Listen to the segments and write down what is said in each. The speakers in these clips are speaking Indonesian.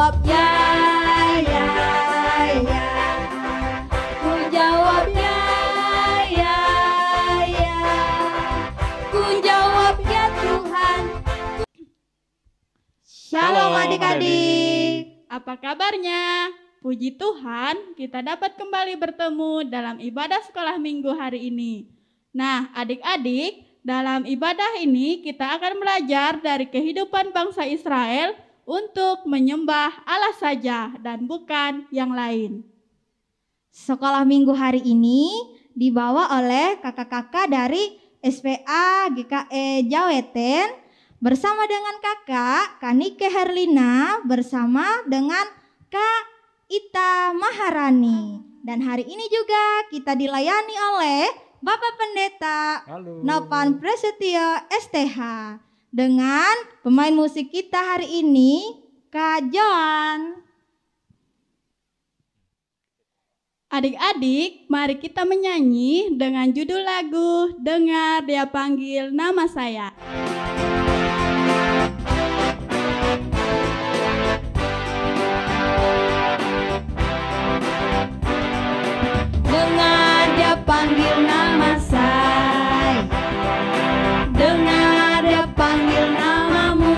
jawab ya, ya, ya. Ku jawab ya, ya, ya. Ku jawab ya Tuhan. Shalom adik-adik. Apa kabarnya? Puji Tuhan, kita dapat kembali bertemu dalam ibadah sekolah minggu hari ini. Nah, adik-adik, dalam ibadah ini kita akan belajar dari kehidupan bangsa Israel untuk menyembah Allah saja dan bukan yang lain. Sekolah minggu hari ini dibawa oleh kakak-kakak dari SPA GKE Jaweten bersama dengan kakak Kanike Herlina bersama dengan Kak Ita Maharani. Dan hari ini juga kita dilayani oleh Bapak Pendeta Nopan Prasetyo STH dengan pemain musik kita hari ini Kak Joan. Adik-adik, mari kita menyanyi dengan judul lagu Dengar Dia Panggil Nama Saya. Dengar dia panggil nama saya, dengar dia panggil namamu,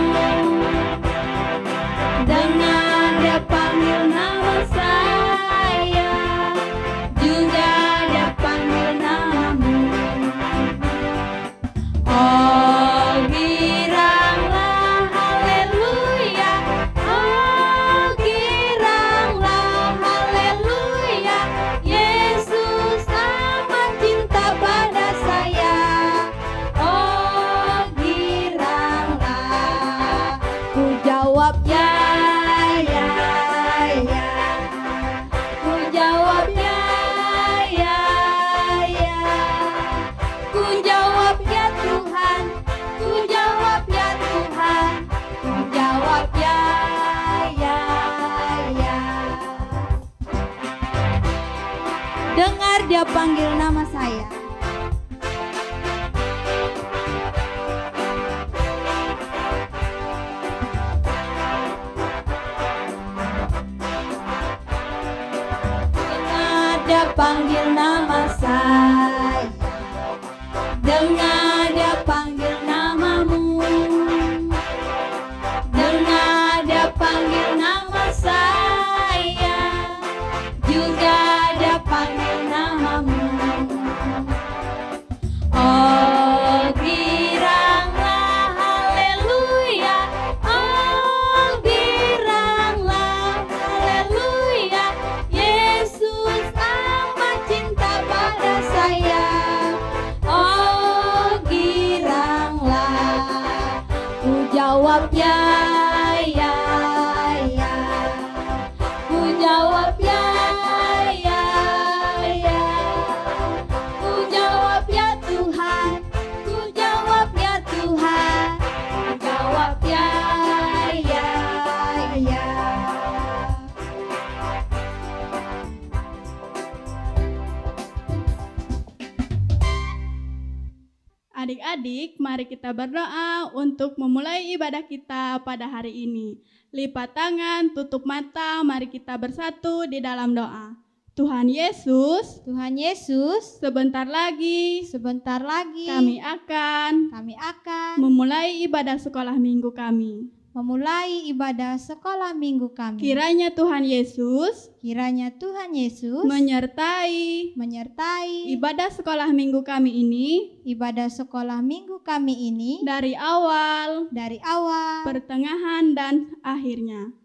dengar dia panggil nama saya, juga dia panggil namamu. Oh giranglah haleluya, oh giranglah haleluya, Yesus amat cinta pada saya. Oh giranglah, ku jawab ya, ya, ya. Ku jawab ya, ya, ya. Ku jawab ya Tuhan, ku jawab ya Tuhan, ku jawab ya, ya, ya. Dengar dia panggil nama saya. Dengar dia panggil nama saya, dengar dia panggil namamu, dengar dia panggil nama saya, juga dia panggil namamu. Oh giranglah haleluya, oh giranglah haleluya, Yesus amat cinta pada saya. Oh giranglah, ku jawab ya, ya, ya. Ku jawab ya, ya, ya. Ku jawab ya Tuhan, ku jawab ya Tuhan, ku jawab ya, ya, ya. Adik-adik, mari kita berdoa untuk memulai ibadah kita pada hari ini. Lipat tangan, tutup mata, mari kita bersatu di dalam doa. Tuhan Yesus, Tuhan Yesus, sebentar lagi sebentar lagi kami akan memulai ibadah sekolah minggu kami. memulai ibadah sekolah minggu kami. Kiranya Tuhan Yesus menyertai ibadah sekolah minggu kami ini dari awal, pertengahan dan akhirnya.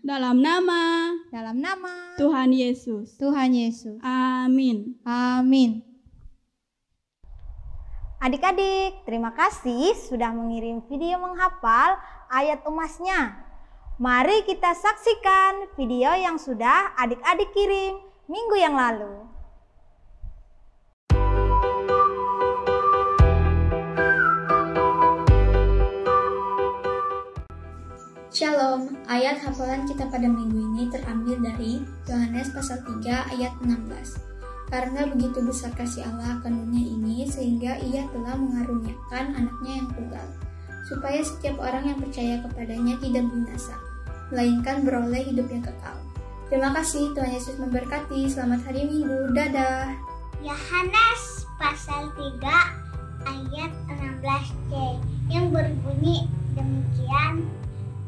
Dalam nama Tuhan Yesus. Amin. Adik-adik, terima kasih sudah mengirim video menghafal ayat emasnya. Mari kita saksikan video yang sudah adik-adik kirim minggu yang lalu. Shalom, ayat hafalan kita pada minggu ini terambil dari Yohanes pasal 3 ayat 16. Karena begitu besar kasih Allah akan dunia ini, sehingga ia telah mengaruniakan anaknya yang tunggal, supaya setiap orang yang percaya kepadanya tidak binasa, melainkan beroleh hidup yang kekal. Terima kasih, Tuhan Yesus memberkati. Selamat hari Minggu. Dadah. Yohanes pasal 3 ayat 16c yang berbunyi demikian,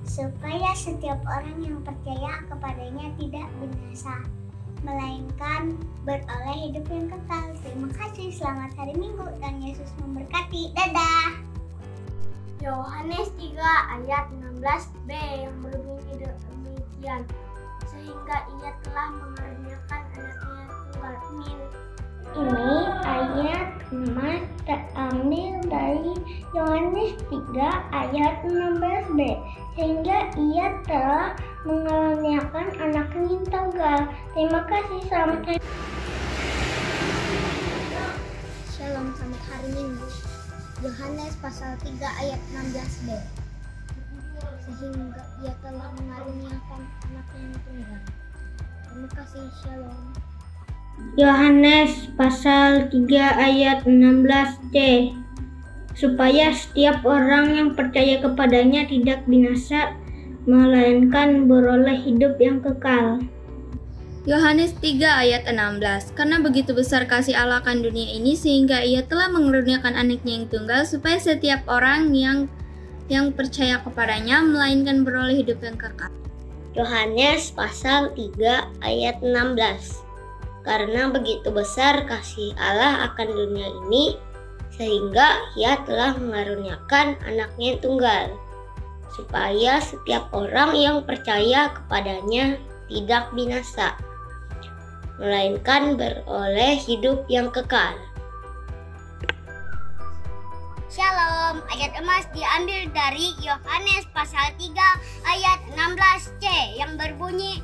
supaya setiap orang yang percaya kepadanya tidak binasa, melainkan beroleh hidup yang kekal. Terima kasih, selamat hari Minggu, dan Yesus memberkati. Dadah. Yohanes 3 ayat 16b yang berbunyi demikian, sehingga ia telah mengaruniakan anaknya yang tunggal. Amin. Ini ayat 6 terambil dari Yohanes 3 ayat 16b, sehingga ia telah mengaruniakan anaknya yang tunggal. Terima kasih, selamat hari. Shalom, selamat hari Minggu. Yohanes pasal 3 ayat 16b, sehingga ia telah mengaruniakan anaknya yang tunggal. Terima kasih, shalom. Yohanes pasal 3 ayat 16c, supaya setiap orang yang percaya kepadanya tidak binasa, melainkan beroleh hidup yang kekal. Yohanes 3 ayat 16, karena begitu besar kasih Allah akan dunia ini sehingga ia telah mengaruniakan anaknya yang tunggal, supaya setiap orang yang percaya kepadanya melainkan beroleh hidup yang kekal. Yohanes pasal 3 ayat 16, karena begitu besar kasih Allah akan dunia ini sehingga ia telah mengaruniakan anaknya yang tunggal, supaya setiap orang yang percaya kepadanya tidak binasa, melainkan beroleh hidup yang kekal. Shalom, ayat emas diambil dari Yohanes pasal 3 ayat 16c yang berbunyi,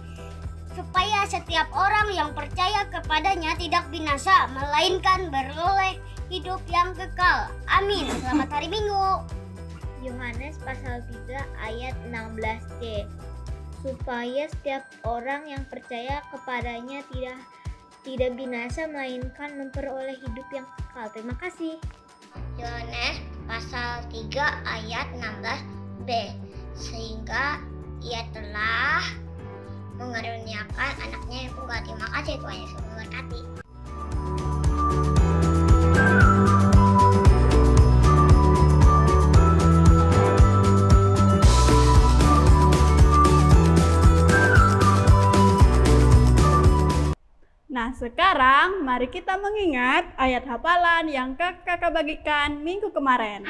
supaya setiap orang yang percaya kepadanya tidak binasa, melainkan beroleh hidup yang kekal. Amin. Selamat hari Minggu. Yohanes pasal 3 ayat 16c, supaya setiap orang yang percaya kepadanya tidak binasa, melainkan memperoleh hidup yang kekal. Terima kasih. Yohanes pasal 3 ayat 16b, sehingga ia telah mengaruniakan anaknya yang tunggal. Terima kasih, Tuhan Yesus memberkati. Nah, sekarang mari kita mengingat ayat hafalan yang kakak bagikan minggu kemarin,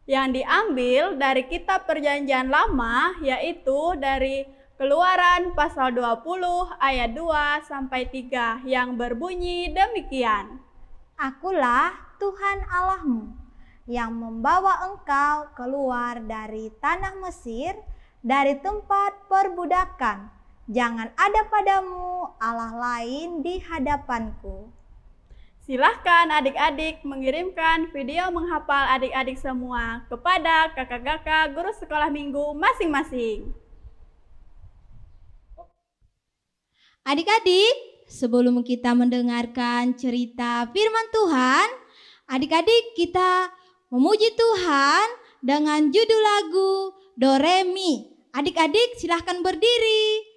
yang diambil dari kitab Perjanjian Lama, yaitu dari Keluaran pasal 20 ayat 2 sampai 3 yang berbunyi demikian. Akulah Tuhan Allahmu yang membawa engkau keluar dari tanah Mesir, dari tempat perbudakan. Jangan ada padamu Allah lain di hadapanku. Silahkan adik-adik mengirimkan video menghafal adik-adik semua kepada kakak-kakak guru sekolah minggu masing-masing. Adik-adik, sebelum kita mendengarkan cerita firman Tuhan, adik-adik kita memuji Tuhan dengan judul lagu Do Re Mi. Adik-adik silahkan berdiri.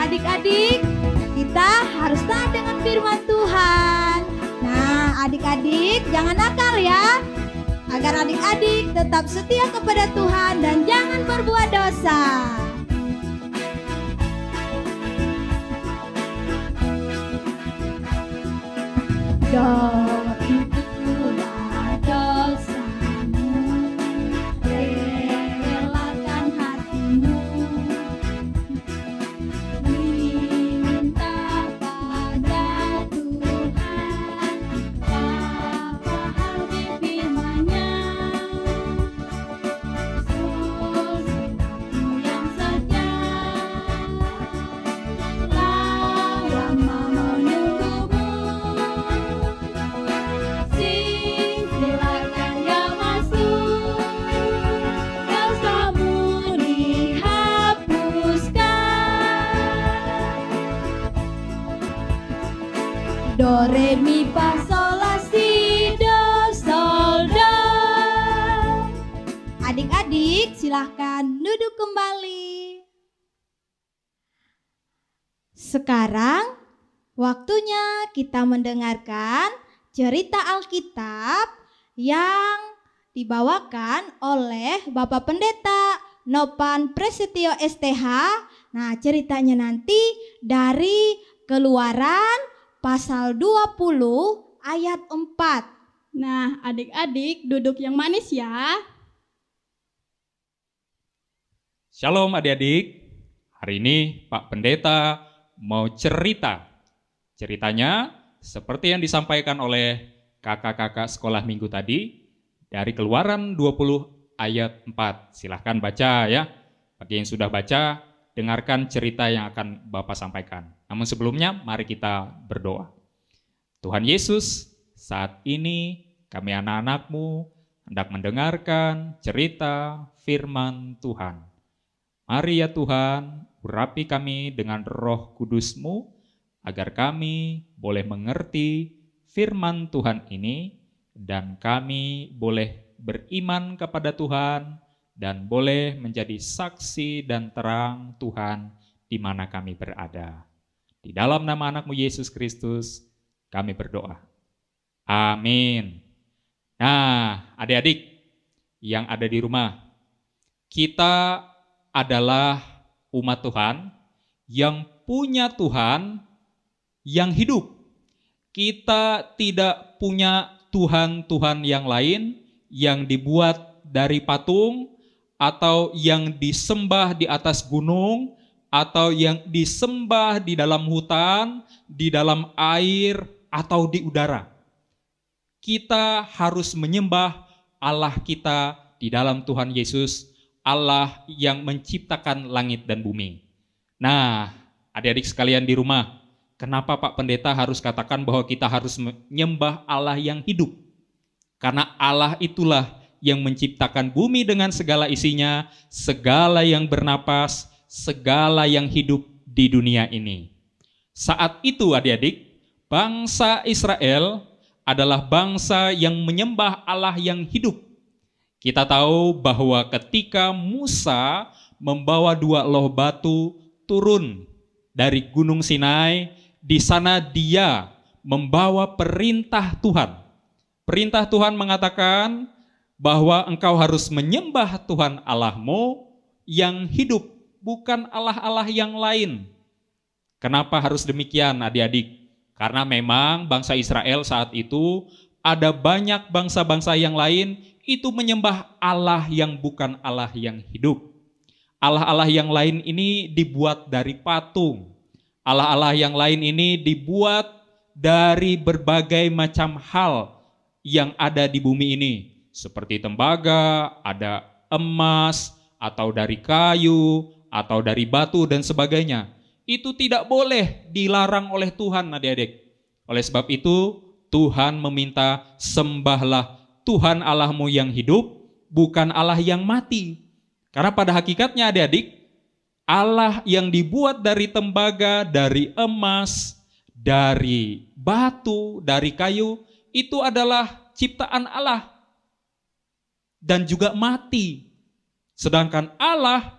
Adik-adik, kita harus taat dengan firman Tuhan. Nah, adik-adik jangan nakal ya. agar adik-adik tetap setia kepada Tuhan dan jangan berbuat dosa. Itulah dosamu, relakan hatimu, minta pada Tuhan apa arti firman-Nya, sesuatu yang sejak lama menunggumu. Silakan ya masuk, dosamu dihapuskan. Do, re, mi, fa, sol, la, si, do, sol, do. Adik-adik silahkan duduk kembali. Sekarang waktunya kita mendengarkan cerita Alkitab yang dibawakan oleh Bapak Pendeta Nopan Prasetyo STH. Nah, ceritanya nanti dari Keluaran pasal 20 ayat 4. Nah, adik-adik duduk yang manis ya. Shalom adik-adik. Hari ini Pak Pendeta mau cerita. Ceritanya seperti yang disampaikan oleh kakak-kakak sekolah minggu tadi dari Keluaran 20 ayat 4. Silahkan baca ya. Bagi yang sudah baca, dengarkan cerita yang akan Bapak sampaikan. Namun sebelumnya mari kita berdoa. Tuhan Yesus, saat ini kami anak-anak-Mu hendak mendengarkan cerita firman Tuhan. Mari ya Tuhan, urapi kami dengan Roh Kudus-Mu, agar kami boleh mengerti firman Tuhan ini, dan kami boleh beriman kepada Tuhan, dan boleh menjadi saksi dan terang Tuhan di mana kami berada. Di dalam nama anak-Mu Yesus Kristus, kami berdoa. Amin. Nah, adik-adik yang ada di rumah, kita adalah umat Tuhan yang punya Tuhan yang hidup. Kita tidak punya Tuhan-Tuhan yang lain yang dibuat dari patung atau yang disembah di atas gunung atau yang disembah di dalam hutan, di dalam air atau di udara. Kita harus menyembah Allah kita di dalam Tuhan Yesus, Allah yang menciptakan langit dan bumi. Nah, adik-adik sekalian di rumah, kenapa Pak Pendeta harus katakan bahwa kita harus menyembah Allah yang hidup? Karena Allah itulah yang menciptakan bumi dengan segala isinya, segala yang bernapas, segala yang hidup di dunia ini. Saat itu adik-adik, bangsa Israel adalah bangsa yang menyembah Allah yang hidup. Kita tahu bahwa ketika Musa membawa 2 loh batu turun dari Gunung Sinai, di sana dia membawa perintah Tuhan. Perintah Tuhan mengatakan bahwa engkau harus menyembah Tuhan Allahmu yang hidup, bukan Allah-Allah yang lain. Kenapa harus demikian adik-adik? Karena memang bangsa Israel saat itu ada banyak bangsa-bangsa yang lain itu menyembah Allah yang bukan Allah yang hidup. Allah-Allah yang lain ini dibuat dari patung. Allah-Allah yang lain ini dibuat dari berbagai macam hal yang ada di bumi ini. Seperti tembaga, ada emas, atau dari kayu, atau dari batu dan sebagainya. Itu tidak boleh dilarang oleh Tuhan adik-adik. Oleh sebab itu Tuhan meminta sembahlah Tuhan Allahmu yang hidup, bukan Allah yang mati. Karena pada hakikatnya adik-adik, Allah yang dibuat dari tembaga, dari emas, dari batu, dari kayu, itu adalah ciptaan Allah dan juga mati. Sedangkan Allah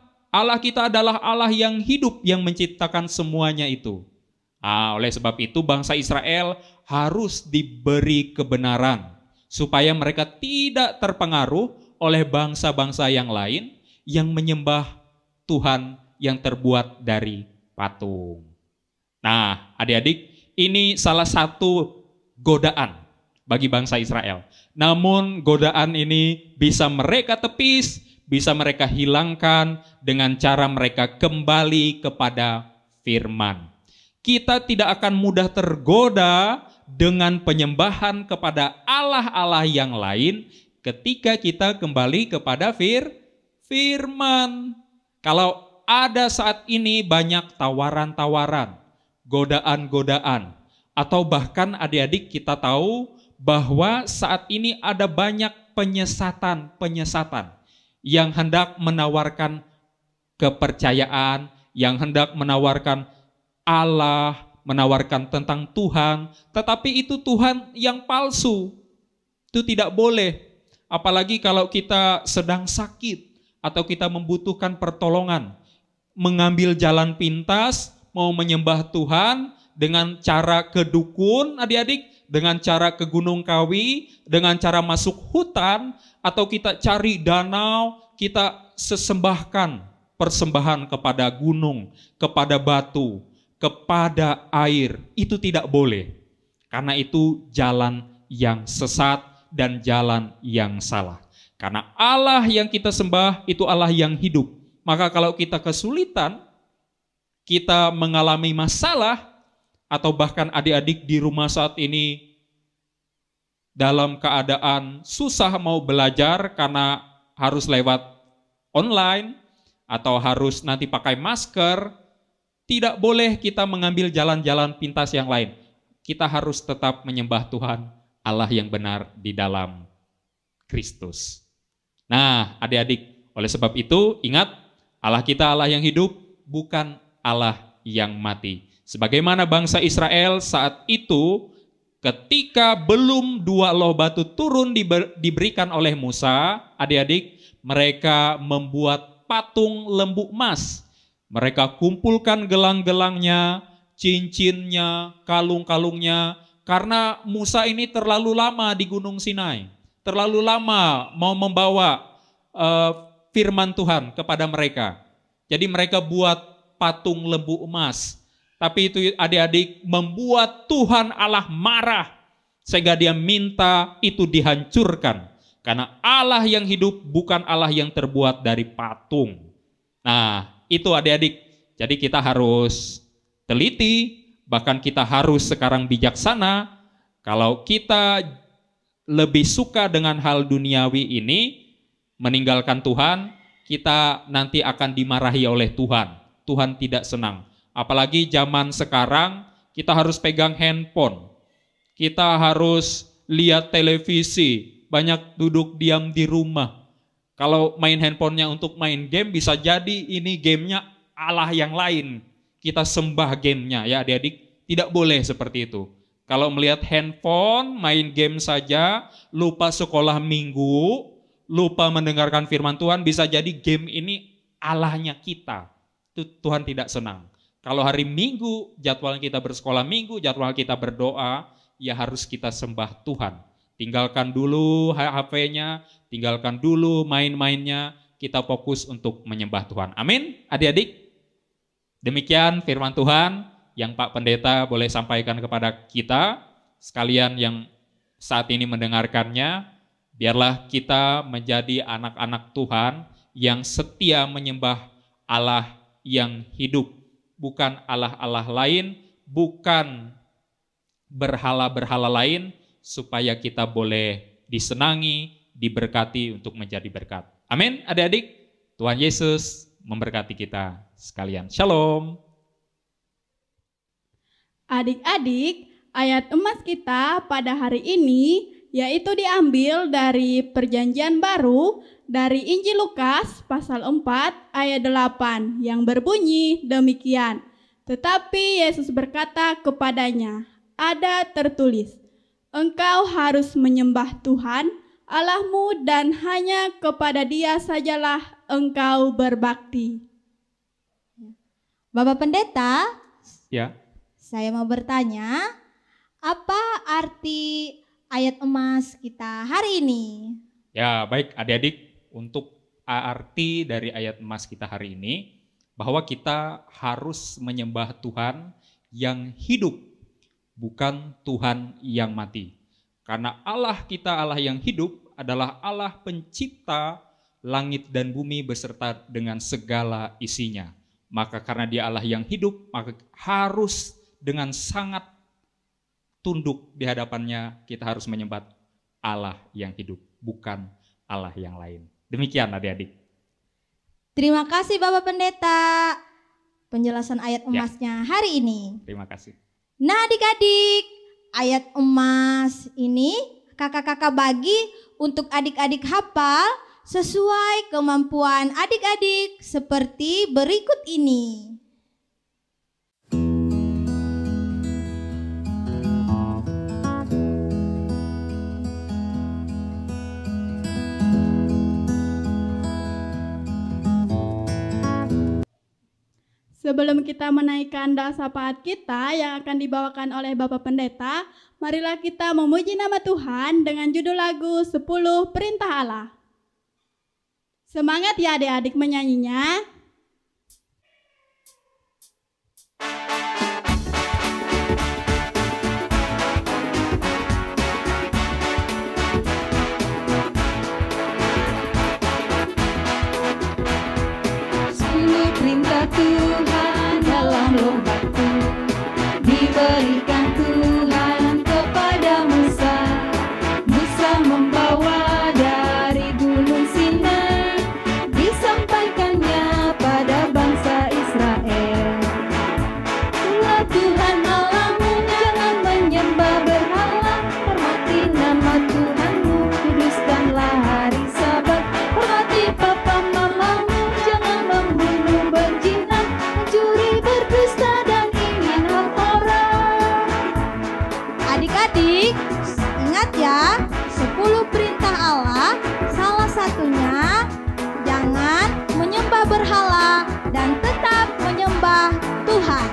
kita adalah Allah yang hidup, yang menciptakan semuanya itu. Oleh sebab itu bangsa Israel harus diberi kebenaran supaya mereka tidak terpengaruh oleh bangsa-bangsa yang lain yang menyembah Tuhan yang terbuat dari patung. Nah, adik-adik, ini salah satu godaan bagi bangsa Israel. Namun godaan ini bisa mereka tepis, bisa mereka hilangkan dengan cara mereka kembali kepada firman. Kita tidak akan mudah tergoda dengan penyembahan kepada Allah-Allah yang lain ketika kita kembali kepada firman. Kalau ada saat ini banyak tawaran-tawaran, godaan-godaan, atau bahkan adik-adik kita tahu bahwa saat ini ada banyak penyesatan yang hendak menawarkan kepercayaan, yang hendak menawarkan Allah, menawarkan tentang Tuhan, tetapi itu Tuhan yang palsu. Itu tidak boleh. Apalagi kalau kita sedang sakit atau kita membutuhkan pertolongan, mengambil jalan pintas, mau menyembah Tuhan dengan cara ke dukun, adik-adik, dengan cara ke Gunung Kawi, dengan cara masuk hutan, atau kita cari danau, kita sesembahkan persembahan kepada gunung, kepada batu, kepada air. Itu tidak boleh. Karena itu jalan yang sesat dan jalan yang salah. Karena Allah yang kita sembah itu Allah yang hidup. Maka kalau kita kesulitan, kita mengalami masalah, atau bahkan adik-adik di rumah saat ini dalam keadaan susah mau belajar karena harus lewat online, atau harus nanti pakai masker, tidak boleh kita mengambil jalan-jalan pintas yang lain. Kita harus tetap menyembah Tuhan, Allah yang benar di dalam Kristus. Nah, adik-adik, oleh sebab itu ingat, Allah kita Allah yang hidup, bukan Allah yang mati. Sebagaimana bangsa Israel saat itu, ketika belum 2 loh batu turun diberikan oleh Musa, adik-adik, mereka membuat patung lembu emas. Mereka kumpulkan gelang-gelangnya, cincinnya, kalung-kalungnya, karena Musa ini terlalu lama di Gunung Sinai. Terlalu lama mau membawa firman Tuhan kepada mereka. Jadi mereka buat patung lembu emas. Tapi itu adik-adik membuat Tuhan Allah marah. Sehingga dia minta itu dihancurkan. Karena Allah yang hidup bukan Allah yang terbuat dari patung. Nah, itu adik-adik. Jadi kita harus teliti, bahkan kita harus sekarang bijaksana. Kalau kita lebih suka dengan hal duniawi ini, meninggalkan Tuhan, kita nanti akan dimarahi oleh Tuhan. Tuhan tidak senang. Apalagi zaman sekarang, kita harus pegang handphone. Kita harus lihat televisi, banyak duduk diam di rumah. Kalau main handphonenya untuk main game, bisa jadi ini gamenya Allah yang lain. Kita sembah gamenya, ya adik-adik. Tidak boleh seperti itu. Kalau melihat handphone, main game saja, lupa sekolah minggu, lupa mendengarkan firman Tuhan, bisa jadi game ini Allahnya kita. Itu Tuhan tidak senang. Kalau hari Minggu, jadwal kita bersekolah minggu, jadwal kita berdoa, ya harus kita sembah Tuhan. Tinggalkan dulu HP-nya, tinggalkan dulu main-mainnya, kita fokus untuk menyembah Tuhan. Amin, adik-adik. Demikian firman Tuhan yang Pak Pendeta boleh sampaikan kepada kita, sekalian yang saat ini mendengarkannya. Biarlah kita menjadi anak-anak Tuhan yang setia menyembah Allah yang hidup. Bukan Allah-Allah lain, bukan berhala-berhala lain, supaya kita boleh disenangi, diberkati untuk menjadi berkat. Amin, adik-adik. Tuhan Yesus memberkati kita sekalian. Shalom. Adik-adik, ayat emas kita pada hari ini yaitu diambil dari Perjanjian Baru dari Injil Lukas pasal 4 ayat 8 yang berbunyi demikian. Tetapi Yesus berkata kepadanya, ada tertulis, engkau harus menyembah Tuhan Allahmu dan hanya kepada Dia sajalah engkau berbakti. Bapak Pendeta, Ya. saya mau bertanya, apa arti ayat emas kita hari ini. Ya, baik adik-adik, untuk arti dari ayat emas kita hari ini, bahwa kita harus menyembah Tuhan yang hidup, bukan Tuhan yang mati. Karena Allah kita, Allah yang hidup, adalah Allah pencipta langit dan bumi beserta dengan segala isinya. Maka karena dia Allah yang hidup, maka harus dengan sangat tunduk di hadapannya, kita harus menyembah Allah yang hidup, bukan Allah yang lain. Demikian adik-adik. Terima kasih Bapak Pendeta penjelasan ayat emasnya hari ini. Terima kasih. Nah adik-adik, ayat emas ini kakak-kakak bagi untuk adik-adik hafal sesuai kemampuan adik-adik seperti berikut ini. Sebelum kita menaikkan doa syafaat kita yang akan dibawakan oleh Bapak Pendeta, marilah kita memuji nama Tuhan dengan judul lagu 10 Perintah Allah. Semangat ya adik-adik menyanyinya. Perintah Tuhan dalam lombaku diberikan Tuhan kepada Musa. Musa membawa dari gunung Sinai, disampaikannya pada bangsa Israel. Itulah Tuhan Allahmu, jangan menyembah berhala, hormati nama Tuhanmu, kuduskanlah hari Sabat, hormati papa mamamu, jangan membunuh, berzina, mencuri, berdusta, dan ingin hal haram. Adik-adik, ingat ya, 10 perintah Allah, salah satunya jangan menyembah berhala dan tetap menyembah Tuhan.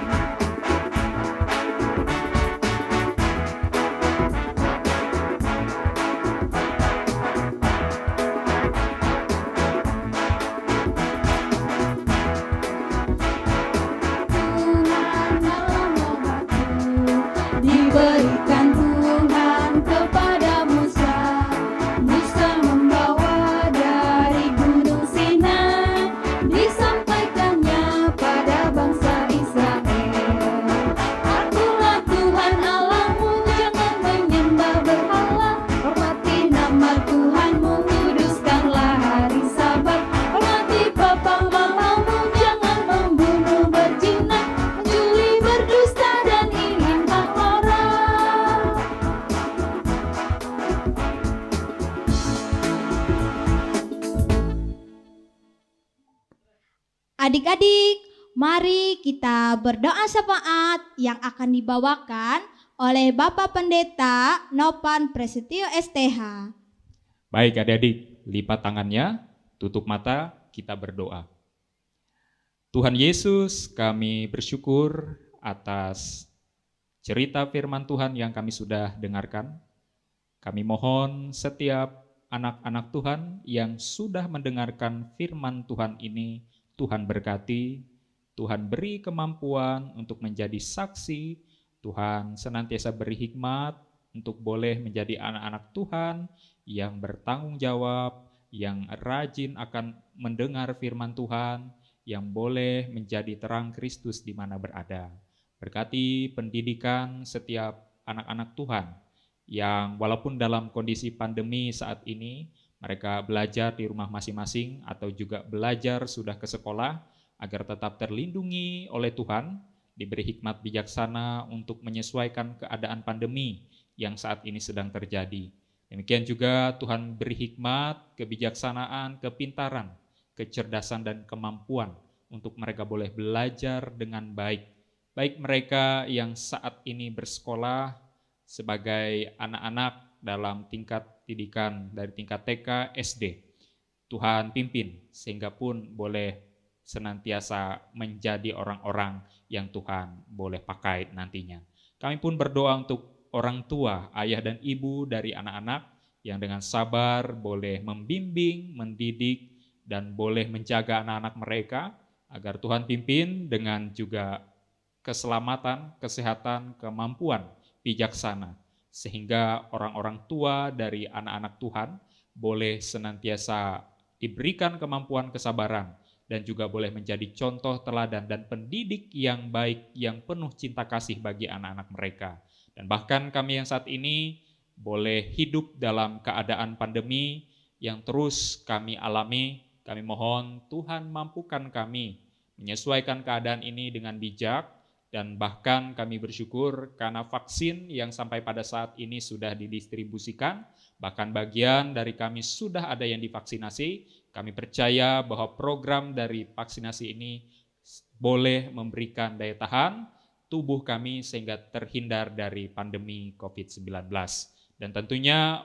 Tuhan dalam lombaku diberikan Tuhan kepada Musa. Musa membawa dari gunung Sinai, disampaikannya pada bangsa Israel. Akulah Tuhan Allahmu, jangan menyembah berhala, hormati nama Tuhanmu, kuduskanlah hari Sabat, hormati papa mamamu, jangan membunuh, berzina, mencuri, berdusta, dan ingin hal haram. Adik-adik, mari kita berdoa syafaat yang akan dibawakan oleh Bapak Pendeta Nopan Prasetyo STH. Baik adik-adik, lipat tangannya, tutup mata, kita berdoa. Tuhan Yesus, kami bersyukur atas cerita firman Tuhan yang kami sudah dengarkan. Kami mohon setiap anak-anak Tuhan yang sudah mendengarkan firman Tuhan ini, Tuhan berkati, Tuhan beri kemampuan untuk menjadi saksi, Tuhan senantiasa beri hikmat untuk boleh menjadi anak-anak Tuhan yang bertanggung jawab, yang rajin akan mendengar firman Tuhan, yang boleh menjadi terang Kristus di mana berada. Berkati pendidikan setiap anak-anak Tuhan yang walaupun dalam kondisi pandemi saat ini, mereka belajar di rumah masing-masing atau juga belajar sudah ke sekolah agar tetap terlindungi oleh Tuhan, diberi hikmat bijaksana untuk menyesuaikan keadaan pandemi yang saat ini sedang terjadi. Demikian juga Tuhan beri hikmat, kebijaksanaan, kepintaran, kecerdasan dan kemampuan untuk mereka boleh belajar dengan baik. Baik mereka yang saat ini bersekolah sebagai anak-anak dalam tingkat pendidikan dari tingkat TK, SD. Tuhan pimpin sehingga pun boleh senantiasa menjadi orang-orang yang Tuhan boleh pakai nantinya. Kami pun berdoa untuk orang tua, ayah dan ibu dari anak-anak yang dengan sabar boleh membimbing, mendidik, dan boleh menjaga anak-anak mereka agar Tuhan pimpin dengan juga keselamatan, kesehatan, kemampuan, bijaksana. Sehingga orang-orang tua dari anak-anak Tuhan boleh senantiasa diberikan kemampuan kesabaran dan juga boleh menjadi contoh teladan dan pendidik yang baik, yang penuh cinta kasih bagi anak-anak mereka. Dan bahkan kami yang saat ini boleh hidup dalam keadaan pandemi yang terus kami alami. Kami mohon Tuhan mampukan kami menyesuaikan keadaan ini dengan bijak, dan bahkan kami bersyukur karena vaksin yang sampai pada saat ini sudah didistribusikan, bahkan bagian dari kami sudah ada yang divaksinasi. Kami percaya bahwa program dari vaksinasi ini boleh memberikan daya tahan tubuh kami sehingga terhindar dari pandemi COVID-19. Dan tentunya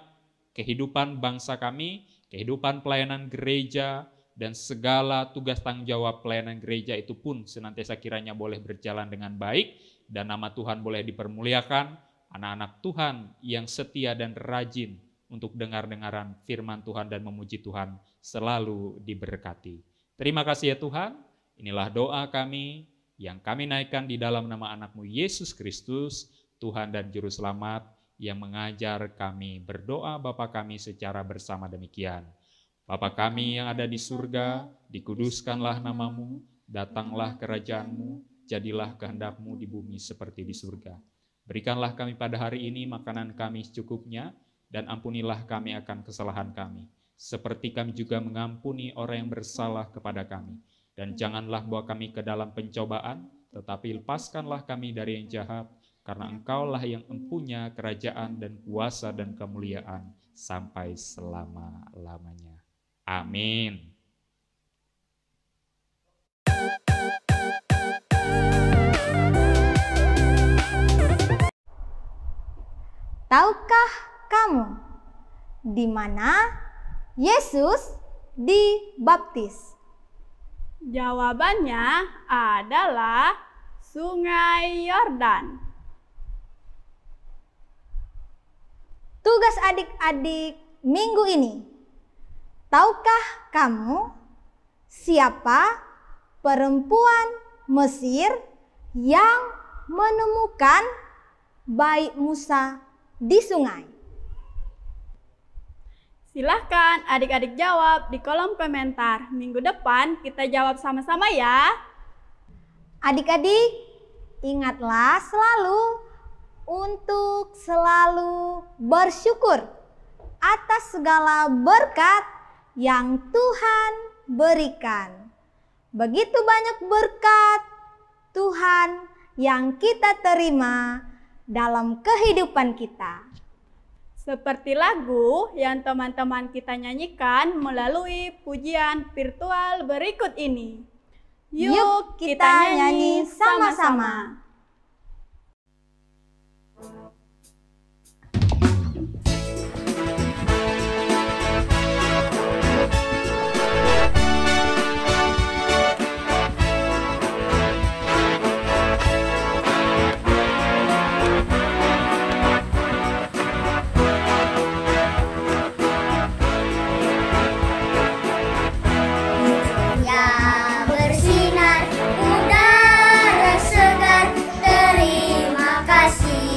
kehidupan bangsa kami, kehidupan pelayanan gereja, dan segala tugas tanggung jawab pelayanan gereja itu pun senantiasa kiranya boleh berjalan dengan baik, dan nama Tuhan boleh dipermuliakan, anak-anak Tuhan yang setia dan rajin untuk dengar-dengaran firman Tuhan dan memuji Tuhan selalu diberkati. Terima kasih ya Tuhan, inilah doa kami yang kami naikkan di dalam nama anak-Mu Yesus Kristus, Tuhan dan Juru Selamat, yang mengajar kami berdoa Bapa kami secara bersama demikian. Bapa kami yang ada di surga, dikuduskanlah nama-Mu, datanglah kerajaan-Mu, jadilah kehendak-Mu di bumi seperti di surga. Berikanlah kami pada hari ini makanan kami secukupnya, dan ampunilah kami akan kesalahan kami, seperti kami juga mengampuni orang yang bersalah kepada kami. Dan janganlah bawa kami ke dalam pencobaan, tetapi lepaskanlah kami dari yang jahat, karena Engkaulah yang empunya kerajaan dan kuasa dan kemuliaan sampai selama-lamanya. Amin. Tahukah kamu di mana Yesus dibaptis? Jawabannya adalah Sungai Yordan. Tugas adik-adik minggu ini. Tahukah kamu siapa perempuan Mesir yang menemukan bayi Musa di sungai? Silahkan adik-adik jawab di kolom komentar. Minggu depan kita jawab sama-sama ya. Adik-adik, ingatlah selalu untuk selalu bersyukur atas segala berkat yang Tuhan berikan. Begitu banyak berkat Tuhan yang kita terima dalam kehidupan kita. Seperti lagu yang teman-teman kita nyanyikan melalui pujian virtual berikut ini. Yuk kita nyanyi sama-sama. Bersinar udara segar, terima kasih.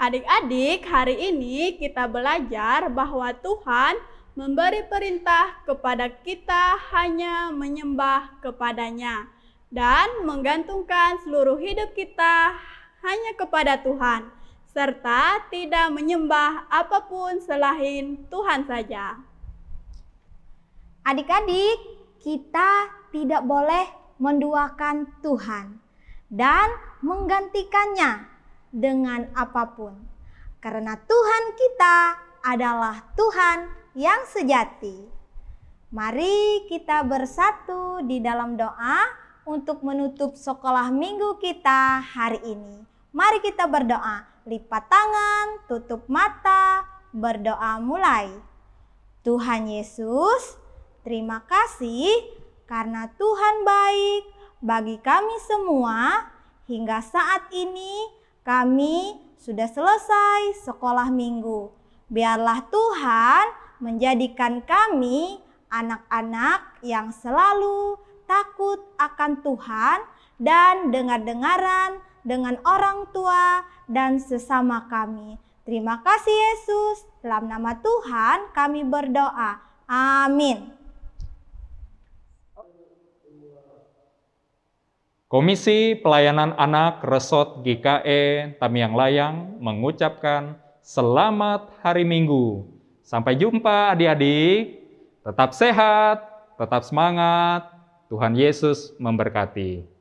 Adik-adik, hari ini kita belajar bahwa Tuhan memberi perintah kepada kita hanya menyembah kepada-Nya dan menggantungkan seluruh hidup kita hanya kepada Tuhan, serta tidak menyembah apapun selain Tuhan saja. Adik-adik, kita tidak boleh menduakan Tuhan dan menggantikannya dengan apapun. Karena Tuhan kita adalah Tuhan yang sejati. Mari kita bersatu di dalam doa untuk menutup sekolah minggu kita hari ini. Mari kita berdoa. Lipat tangan, tutup mata, berdoa mulai. Tuhan Yesus, terima kasih karena Tuhan baik bagi kami semua. Hingga saat ini kami sudah selesai sekolah minggu. Biarlah Tuhan menjadikan kami anak-anak yang selalu takut akan Tuhan dan dengar-dengaran dengan orang tua dan sesama kami. Terima kasih Yesus. Dalam nama Tuhan kami berdoa. Amin. Komisi Pelayanan Anak Resort GKE Tamiang Layang mengucapkan selamat hari Minggu. Sampai jumpa adik-adik. Tetap sehat, tetap semangat. Tuhan Yesus memberkati.